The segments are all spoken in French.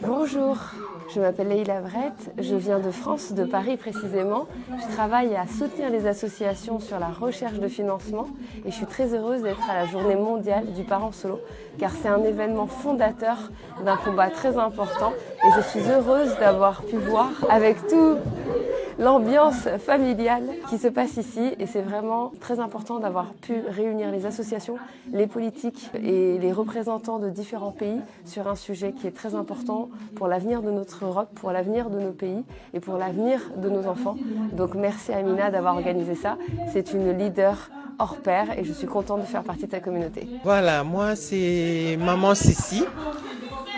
Bonjour, je m'appelle Leïla Vrette, je viens de France, de Paris précisément. Je travaille à soutenir les associations sur la recherche de financement et je suis très heureuse d'être à la journée mondiale du parent solo car c'est un événement fondateur d'un combat très important et je suis heureuse d'avoir pu voir avec tout l'ambiance familiale qui se passe ici et c'est vraiment très important d'avoir pu réunir les associations, les politiques et les représentants de différents pays sur un sujet qui est très important pour l'avenir de notre Europe, pour l'avenir de nos pays et pour l'avenir de nos enfants. Donc merci Amina d'avoir organisé ça. C'est une leader hors pair et je suis contente de faire partie de ta communauté. Voilà, moi c'est Maman Sissi.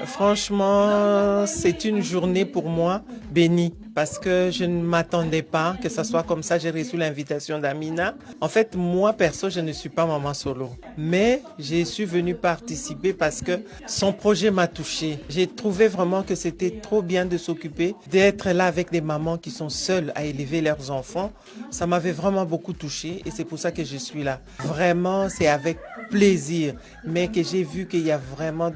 Franchement, c'est une journée pour moi bénie parce que je ne m'attendais pas que ça soit comme ça. J'ai reçu l'invitation d'Amina. En fait, moi, perso, je ne suis pas maman solo. Mais je suis venue participer parce que son projet m'a touchée. J'ai trouvé vraiment que c'était trop bien de s'occuper, d'être là avec des mamans qui sont seules à élever leurs enfants. Ça m'avait vraiment beaucoup touchée et c'est pour ça que je suis là. Vraiment, c'est avec plaisir, mais que j'ai vu qu'il y a vraiment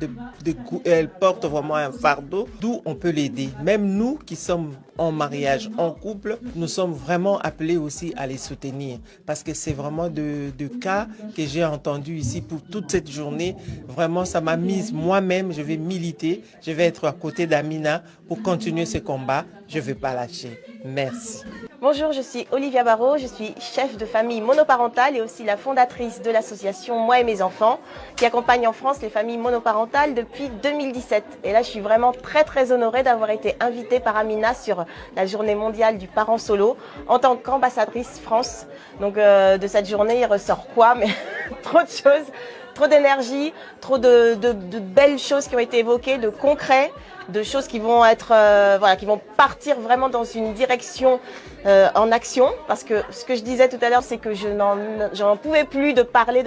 elle porte vraiment un fardeau, d'où on peut l'aider. Même nous qui sommes en mariage, en couple, nous sommes vraiment appelés aussi à les soutenir parce que c'est vraiment de cas que j'ai entendus ici pour toute cette journée. Vraiment, ça m'a mise moi-même, je vais militer, je vais être à côté d'Amina pour continuer ce combat. Je ne vais pas lâcher. Merci. Bonjour, je suis Olivia Barrault, je suis chef de famille monoparentale et aussi la fondatrice de l'association Moi et mes enfants qui accompagne en France les familles monoparentales depuis 2017. Et là, je suis vraiment très honorée d'avoir été invitée par Amina sur la journée mondiale du parent solo en tant qu'ambassadrice France. Donc de cette journée, il ressort quoi? Mais trop de choses, trop d'énergie, trop de belles choses qui ont été évoquées, de concret, de choses qui vont être, voilà, qui vont partir vraiment dans une direction en action, parce que ce que je disais tout à l'heure, c'est que je n'en pouvais plus de parler,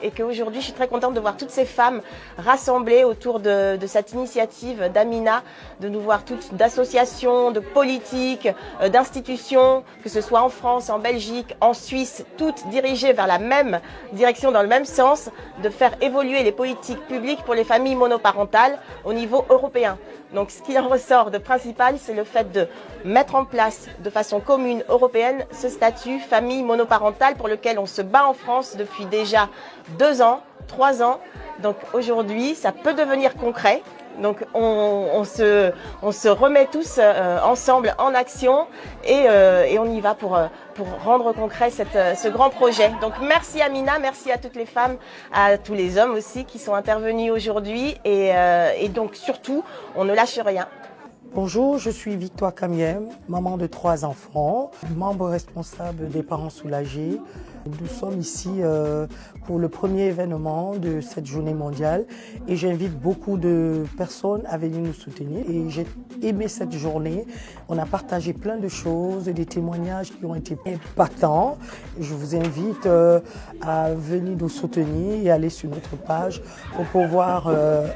et qu'aujourd'hui, je suis très contente de voir toutes ces femmes rassemblées autour de cette initiative d'Amina, de nous voir toutes d'associations, de politiques, d'institutions, que ce soit en France, en Belgique, en Suisse, toutes dirigées vers la même direction, dans le même sens, de faire évoluer les politiques publiques pour les familles monoparentales au niveau européen. Donc ce qui en ressort de principal, c'est le fait de mettre en place de façon commune européenne ce statut famille monoparentale pour lequel on se bat en France depuis déjà 2 ans, 3 ans. Donc aujourd'hui, ça peut devenir concret. Donc on se remet tous ensemble en action et on y va pour rendre concret ce grand projet. Donc merci Amina, merci à toutes les femmes, à tous les hommes aussi qui sont intervenus aujourd'hui et donc surtout, on ne lâche rien. Bonjour, je suis Victoire Camiem, maman de 3 enfants, membre responsable des parents soulagés. Nous sommes ici pour le premier événement de cette journée mondiale et j'invite beaucoup de personnes à venir nous soutenir. Et j'ai aimé cette journée. On a partagé plein de choses, des témoignages qui ont été impactants. Je vous invite à venir nous soutenir et aller sur notre page pour pouvoir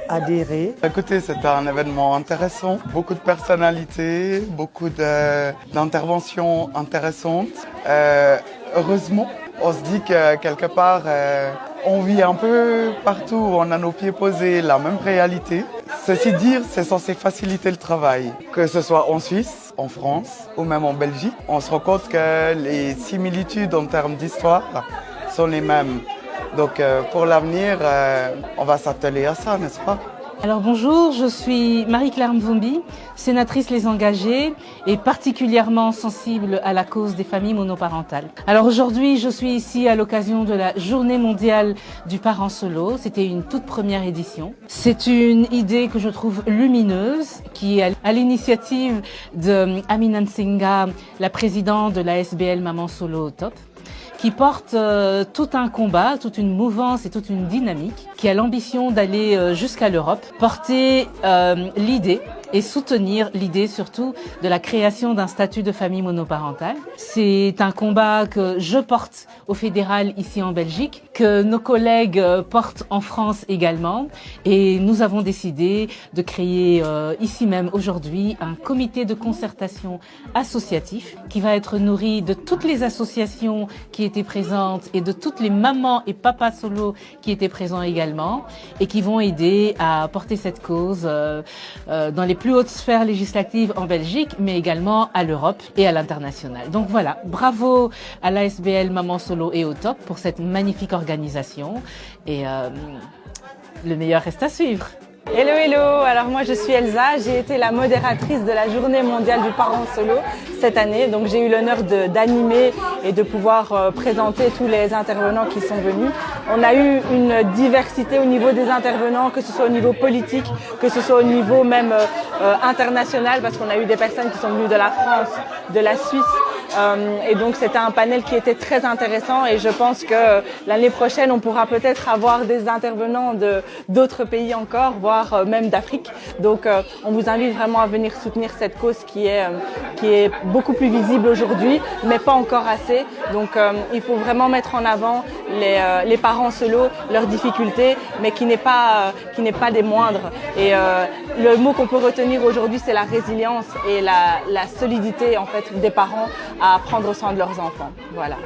adhérer. Écoutez, c'était un événement intéressant, beaucoup de personnalités, beaucoup d'interventions intéressantes. Heureusement, on se dit que quelque part, on vit un peu partout, on a nos pieds posés, la même réalité. Ceci dit, c'est censé faciliter le travail, que ce soit en Suisse, en France ou même en Belgique. On se rend compte que les similitudes en termes d'histoire sont les mêmes. Donc pour l'avenir, on va s'atteler à ça, n'est-ce pas ? Alors bonjour, je suis Marie-Claire Mvumbi, sénatrice Les Engagés et particulièrement sensible à la cause des familles monoparentales. Alors aujourd'hui, je suis ici à l'occasion de la Journée mondiale du parent solo. C'était une toute première édition. C'est une idée que je trouve lumineuse, qui est à l'initiative de Amina Nsenga, la présidente de la SBL Maman Solo au Top, qui porte tout un combat, toute une mouvance et toute une dynamique, qui a l'ambition d'aller jusqu'à l'Europe, porter l'idée et soutenir l'idée surtout de la création d'un statut de famille monoparentale. C'est un combat que je porte au fédéral ici en Belgique, que nos collègues portent en France également, et nous avons décidé de créer ici même aujourd'hui un comité de concertation associatif qui va être nourri de toutes les associations qui étaient présentes et de toutes les mamans et papas solo qui étaient présents également, et qui vont aider à porter cette cause dans les plus hautes sphères législatives en Belgique, mais également à l'Europe et à l'international. Donc voilà, bravo à l'ASBL Maman Solo et au Top pour cette magnifique organisation, et le meilleur reste à suivre. Hello, hello! Alors moi je suis Elsa, j'ai été la modératrice de la journée mondiale du parent solo cette année. Donc j'ai eu l'honneur d'animer et de pouvoir présenter tous les intervenants qui sont venus. On a eu une diversité au niveau des intervenants, que ce soit au niveau politique, que ce soit au niveau même international, parce qu'on a eu des personnes qui sont venues de la France, de la Suisse. Et donc c'était un panel qui était très intéressant, et je pense que l'année prochaine on pourra peut-être avoir des intervenants d'autres pays encore, voire même d'Afrique. Donc on vous invite vraiment à venir soutenir cette cause qui est beaucoup plus visible aujourd'hui, mais pas encore assez. Donc il faut vraiment mettre en avant les parents solos, leurs difficultés, mais qui n'est pas des moindres. Et le mot qu'on peut retenir aujourd'hui, c'est la résilience et la solidité en fait des parents à prendre soin de leurs enfants. Voilà.